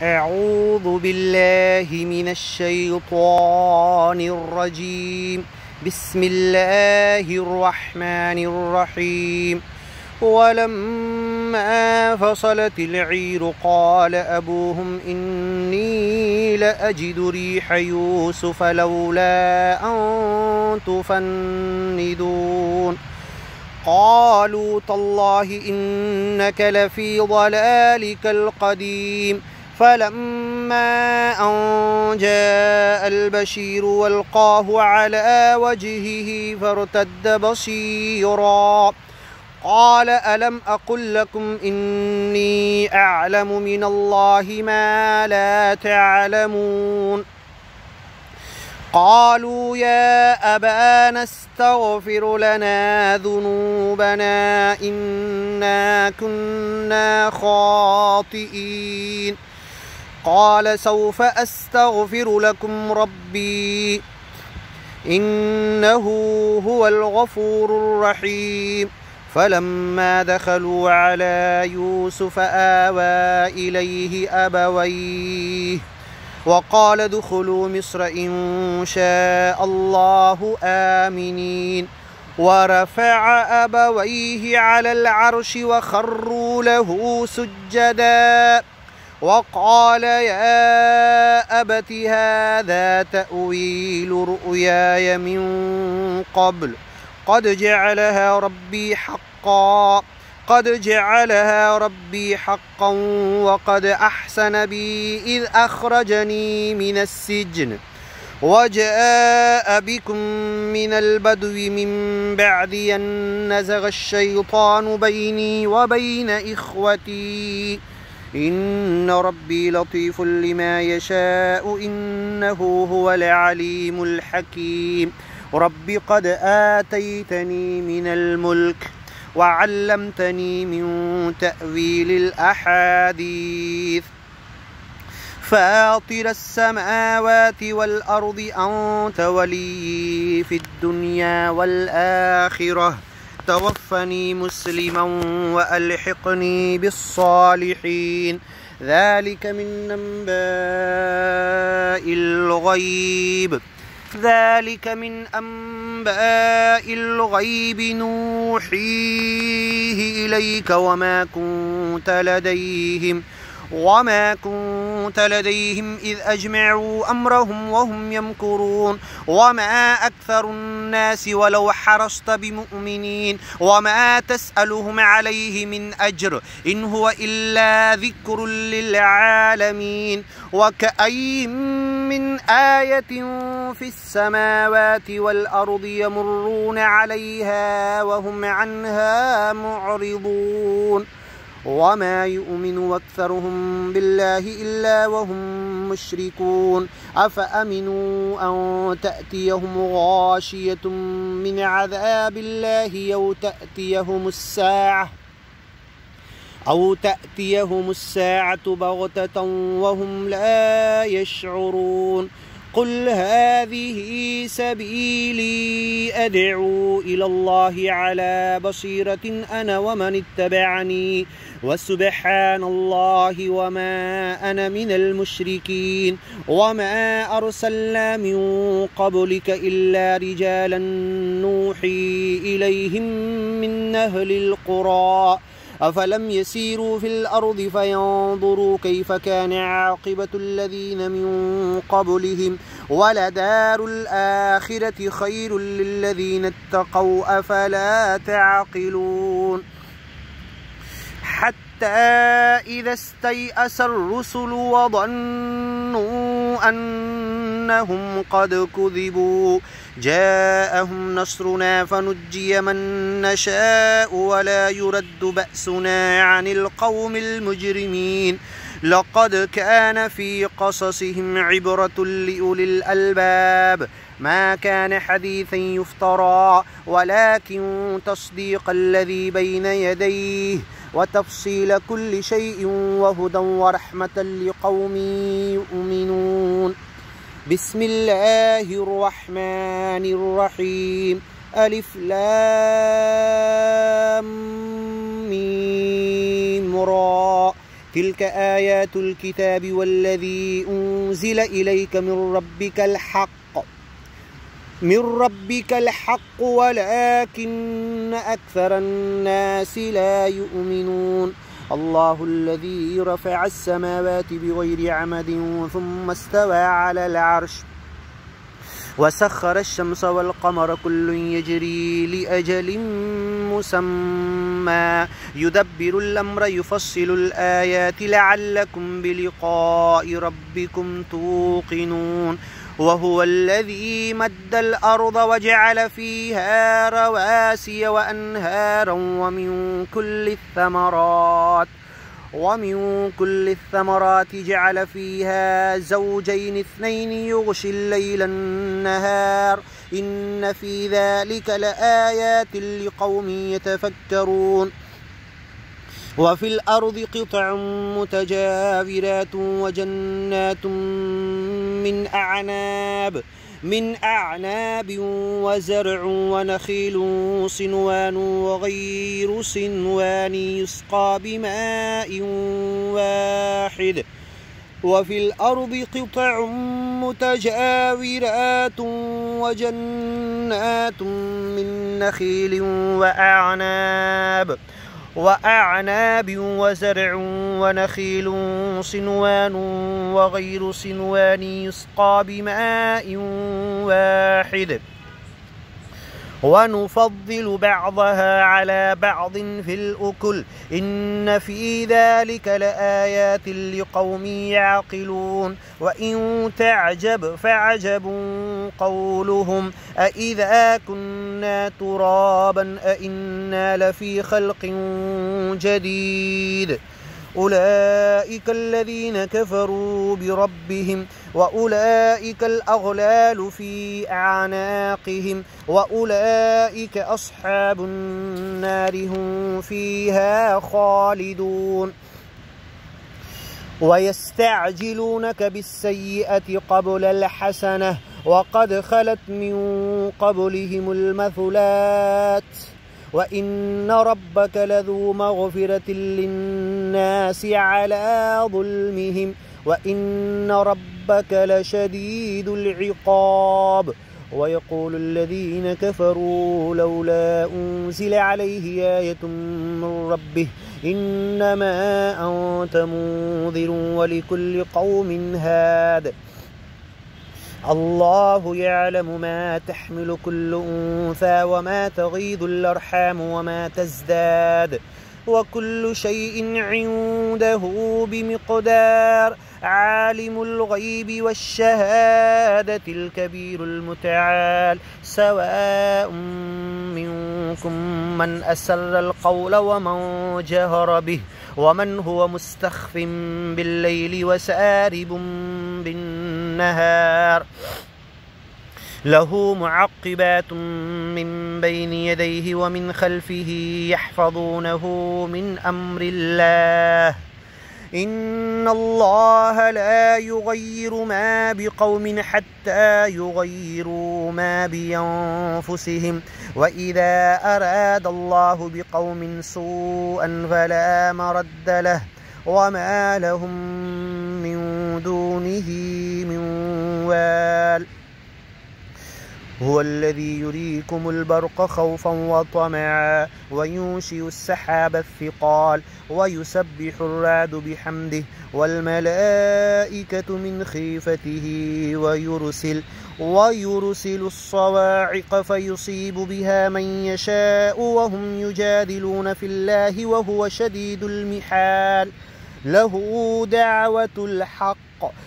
أعوذ بالله من الشيطان الرجيم. بسم الله الرحمن الرحيم. ولما فصلت العير قال أبوهم إني لأجد ريح يوسف لولا أن تفندون قالوا تالله إنك لفي ضلالك القديم. فلما أن جاء البشير والقاه على وجهه فارتد بصيرا قال ألم أقل لكم إني أعلم من الله ما لا تعلمون. قالوا يا أبانا استغفر لنا ذنوبنا إنا كنا خاطئين. قال سوف أستغفر لكم ربي إنه هو الغفور الرحيم. فلما دخلوا على يوسف آوى إليه أبويه وقال ادخلوا مصر إن شاء الله آمنين. ورفع أبويه على العرش وخروا له سجدا وقال يا أبت هذا تأويل رؤياي من قبل قد جعلها ربي حقا وقد أحسن بي إذ أخرجني من السجن وجاء بكم من البدو من بعد أن نزغ الشيطان بيني وبين إخوتي إن ربي لطيف لما يشاء إنه هو العليم الحكيم. رب قد آتيتني من الملك وعلمتني من تأويل الأحاديث فاطر السماوات والأرض أنت ولي في الدنيا والآخرة توفني مسلما وألحقني بالصالحين. ذلك من أنباء الغيب نوحيه إليك وما كنت لديهم إذ أجمعوا أمرهم وهم يمكرون. وما أكثر الناس ولو حرصت بمؤمنين وما تسألهم عليه من أجر إن هو إلا ذكر للعالمين. وكأي من آية في السماوات والأرض يمرون عليها وهم عنها معرضون. وما يؤمن أكثرهم بالله إلا وهم مشركون. أفأمنوا أن تأتيهم غاشية من عذاب الله أو تأتيهم الساعة بغتة وهم لا يشعرون. قل هذه سبيلي أدعو إلى الله على بصيرة أنا ومن اتبعني وسبحان الله وما أنا من المشركين. وما أرسلنا من قبلك إلا رجالا نوحي إليهم من أهل القرى أفلم يسيروا في الأرض فينظروا كيف كان عاقبة الذين من قبلهم ولدار الآخرة خير للذين اتقوا أفلا تعقلون. حتى إذا استيأس الرسل وظنوا أنهم قد كذبوا جاءهم نصرنا فنجي من نشاء ولا يرد بأسنا عن القوم المجرمين. لقد كان في قصصهم عبرة لأولي الألباب ما كان حديثا يفترى ولكن تصديق الذي بين يديه وتفصيل كل شيء وهدى ورحمة لقوم يؤمنون. بسم الله الرحمن الرحيم. ألف لام ميم را تلك آيات الكتاب والذي أنزل إليك من ربك الحق ولكن أكثر الناس لا يؤمنون الله الذي رفع السماوات بغير عمد ثم استوى على العرش وسخر الشمس والقمر كل يجري لأجل مسمى يدبر الأمر يفصل الآيات لعلكم بلقاء ربكم توقنون وهو الذي مد الأرض وجعل فيها رواسي وأنهارا ومن كل الثمرات جعل فيها زوجين اثنين يغشي الليل النهار إن في ذلك لآيات لقوم يتفكرون وفي الأرض قطع متجاورات وجنات من أعناب وزرع ونخيل صنوان وغير صنوان يسقى بماء واحد وفي الأرض قطع متجاورات وجنات من نخيل وأعناب وزرع ونخيل صنوان وغير صنوان يسقى بماء واحد ونفضل بعضها على بعض في الأكل إن في ذلك لآيات لقوم يعقلون وإن تعجب فعجب قولهم أإذا كنا ترابا أإنا لفي خلق جديد أولئك الذين كفروا بربهم وأولئك الأغلال في أعناقهم وأولئك أصحاب النار هم فيها خالدون ويستعجلونك بالسيئة قبل الحسنة وقد خلت من قبلهم المثلات وإن ربك لذو مغفرة للناس على ظلمهم وإن ربك لشديد العقاب ويقول الذين كفروا لولا أنزل عليه آية من ربه إنما أنت منذر ولكل قوم هاد الله يعلم ما تحمل كل أنثى وما تغيض الأرحام وما تزداد وكل شيء عنده بمقدار عالم الغيب والشهادة الكبير المتعال سواء منكم من أسر القول ومن جهر به ومن هو مستخف بالليل وسارب بالنهار له معقبات من بين يديه ومن خلفه يحفظونه من أمر الله إن الله لا يغير ما بقوم حتى يغيروا ما بأنفسهم وإذا أراد الله بقوم سوءا فلا مرد له وما لهم من دونه من وال هو الذي يريكم البرق خوفا وطمعا وينشئ السحاب الثقال ويسبح الرعد بحمده والملائكة من خيفته ويرسل الصواعق فيصيب بها من يشاء وهم يجادلون في الله وهو شديد المحال له دعوة الحق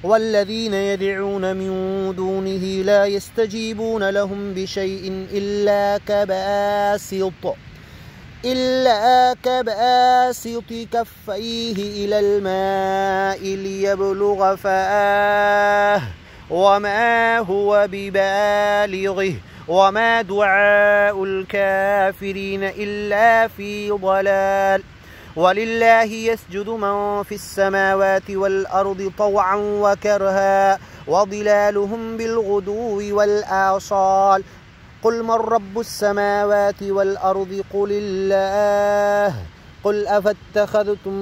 والذين يدعون من دونه لا يستجيبون لهم بشيء إلا كباسط كفيه إلى الماء ليبلغ فاه وما هو ببالغه وما دعاء الكافرين إلا في ضلال ولله يسجد من في السماوات والأرض طوعا وكرها وظلالهم بالغدو والآصال قل من رب السماوات والأرض قل الله قل أفاتخذتم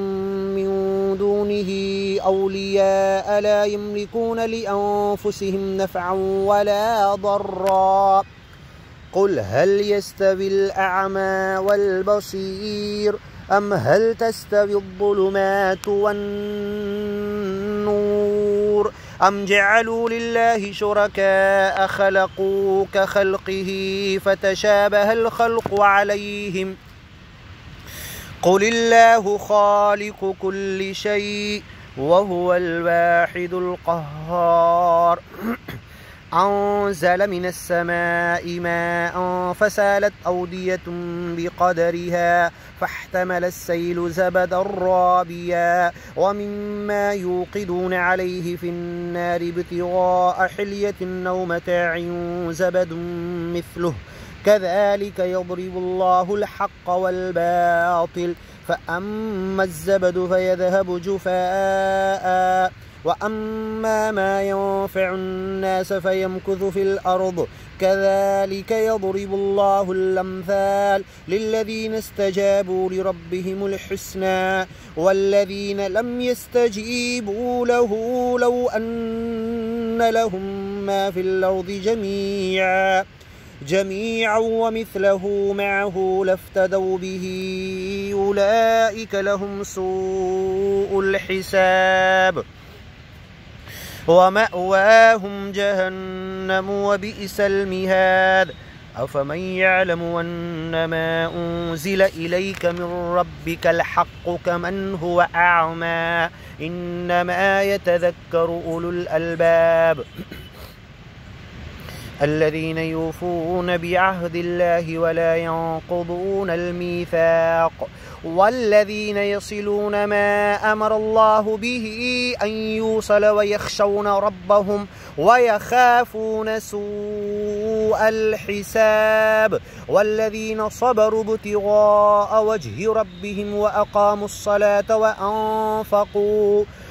من دونه أولياء لا يملكون لأنفسهم نفعا ولا ضرا قل هل يستوي الأعمى والبصير أم هل تستوي الظلمات والنور أم جعلوا لله شركاء خلقوا كخلقه فتشابه الخلق عليهم قل الله خالق كل شيء وهو الواحد القهار أنزل من السماء ماء فسالت أودية بقدرها فاحتمل السيل زبدا رابيا ومما يوقدون عليه في النار ابتغاء حلية أو متاع زبد مثله كذلك يضرب الله الحق والباطل فأما الزبد فيذهب جفاء وأما ما ينفع الناس فيمكث في الأرض كذلك يضرب الله الأمثال للذين استجابوا لربهم الحسنى والذين لم يستجيبوا له لو أن لهم ما في الأرض جميعا ومثله معه لافتدوا به أولئك لهم سوء الحساب ومأواهم جهنم وبئس المهاد أفمن يعلم أنما أنزل إليك من ربك الحق كمن هو أعمى إنما يتذكر أولو الألباب الذين يوفون بعهد الله ولا ينقضون الميثاق والذين يصلون ما أمر الله به أن يوصل ويخشون ربهم ويخافون سوء الحساب والذين صبروا ابتغاء وجه ربهم وأقاموا الصلاة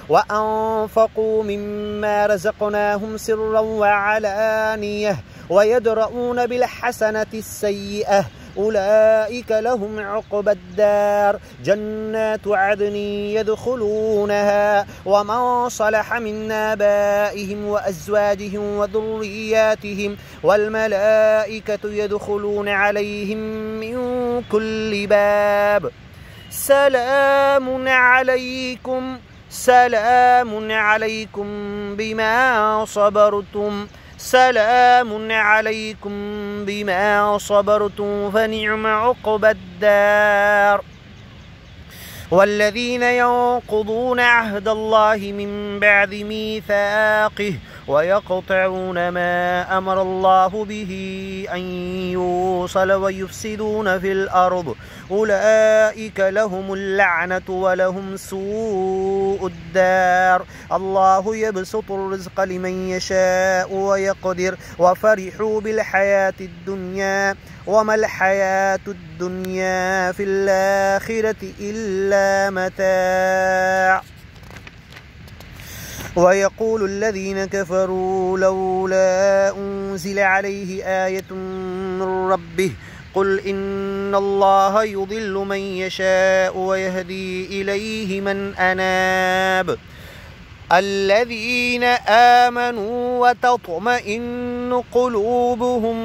وأنفقوا مما رزقناهم سرا وعلانية ويدرؤون بالحسنة السيئة أولئك لهم عقبى الدار جنات عدن يدخلونها ومن صلح من آبائهم وأزواجهم وذرياتهم والملائكة يدخلون عليهم من كل باب سلام عليكم بما صبرتم فنعم عقبى الدار والذين ينقضون عهد الله من بعد ميثاقه ويقطعون ما أمر الله به أن يوصل ويفسدون في الأرض أولئك لهم اللعنة ولهم سوء الدار الله يبسط الرزق لمن يشاء ويقدر وفرحوا بالحياة الدنيا وما الحياة الدنيا في الآخرة إلا متاع ويقول الذين كفروا لولا أنزل عليه آية من ربه قل إن الله يضل من يشاء ويهدي إليه من أناب الذين آمنوا وتطمئن قلوبهم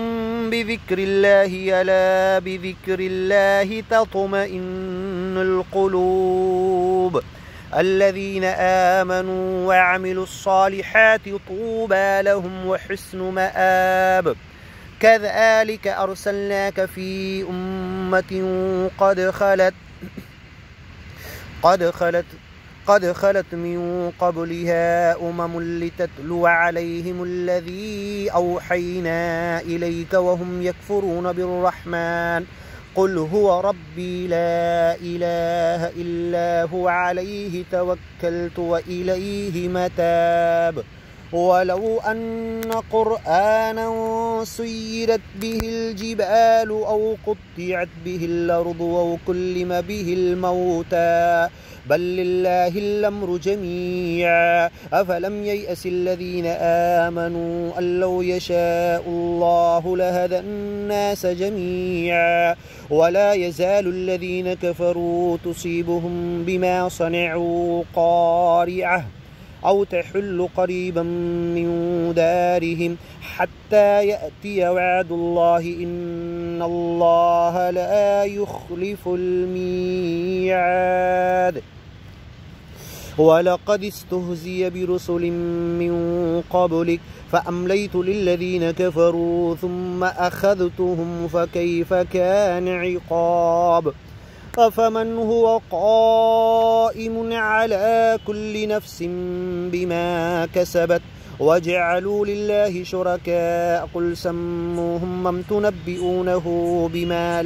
بذكر الله ألا بذكر الله تطمئن القلوب الذين آمنوا وعملوا الصالحات طوبى لهم وحسن مآب كذلك أرسلناك في أمة قد خلت من قبلها لتتلو عليهم الذي أوحينا إليك وهم يكفرون بالرحمن قل هو ربي لا إله إلا هو عليه توكلت وإليه متاب ولو أن قرآنا سيرت به الجبال أو قطعت به الأرض أو كلم به الموتى بل لله الأمر جميعا أفلم ييأس الذين آمنوا أن لو يشاء الله لهدى الناس جميعا ولا يزال الذين كفروا تصيبهم بما صنعوا قارعة أو تحل قريبا من دارهم حتى يأتي وعد الله إن الله لا يخلف الميعاد ولقد استهزئ برسل من قبلك فأمليت للذين كفروا ثم أخذتهم فكيف كان عقاب أفمن هو قائم على كل نفس بما كسبت وجعلوا لله شركاء قل سموهم من تنبئونه بما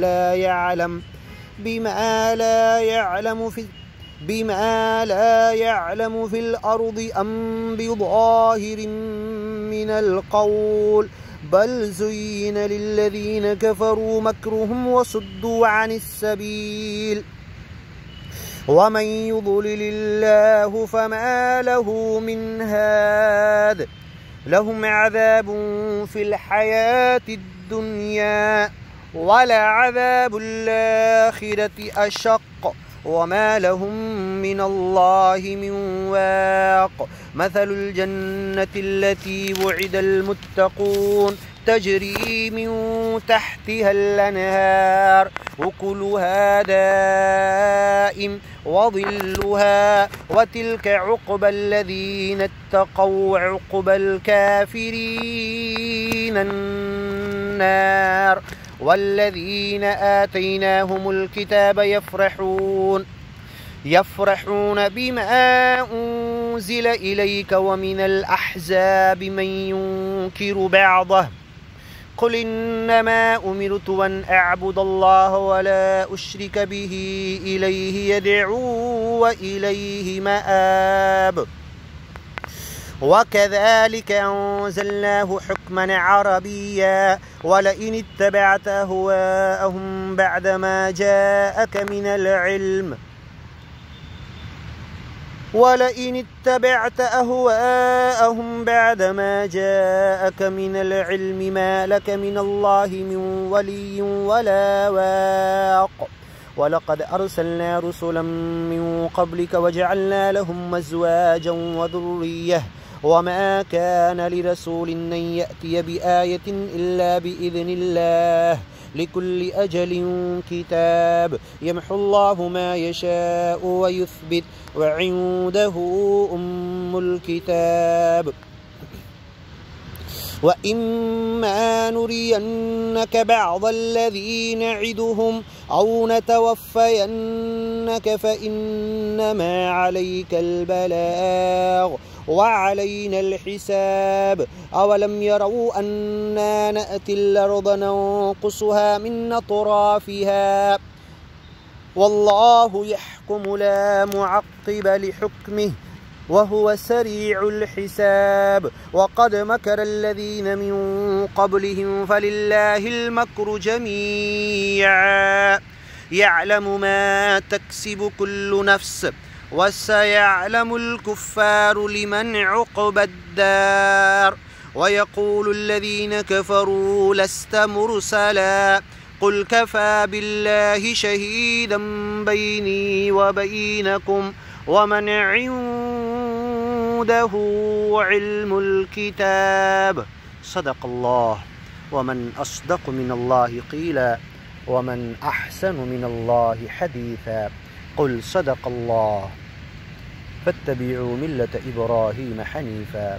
لا يعلم في الأرض أم بظاهر من القول بل زين للذين كفروا مكرهم وصدوا عن السبيل ومن يضلل الله فما له من هاد لهم عذاب في الحياة الدنيا ولعذاب الآخرة أشق وما لهم من الله من واق مثل الجنة التي وعد المتقون تجري من تحتها الأنهار أكلها دائم وظلها وتلك عقبى الذين اتقوا عقبى الكافرين النار والذين آتيناهم الكتاب يفرحون بما أنزل إليك ومن الأحزاب من ينكر بعضه قل إنما أمرت أن أعبد الله ولا أشرك به إليه يدعو وإليه مآب وكذلك أنزلناه حكما عربيا ولئن اتبعت أهواءهم بعدما جاءك من العلم ما لك من الله من ولي ولا واق ولقد أرسلنا رسلا من قبلك وجعلنا لهم أزواجا وذرية وما كان لرسول أن يأتي بآية إلا بإذن الله لكل أجل كتاب يمحو الله ما يشاء ويثبت وعنده أم الكتاب وإما نرينك بعض الذي نعدهم أو نتوفينك فإنما عليك البلاغ وعلينا الحساب أولم يروا أنا نأتي الأرض ننقصها من أطرافها والله يحكم لا معقب لحكمه وهو سريع الحساب وقد مكر الذين من قبلهم فلله المكر جميعا يعلم ما تكسب كل نفس وسيعلم الكفار لمن عقبى الدار ويقول الذين كفروا لست مرسلا قل كفى بالله شهيدا بيني وبينكم ومن عنده علم الكتاب صدق الله ومن أصدق من الله قيلا ومن أحسن من الله حديثا قل صدق الله فاتبعوا ملة إبراهيم حنيفا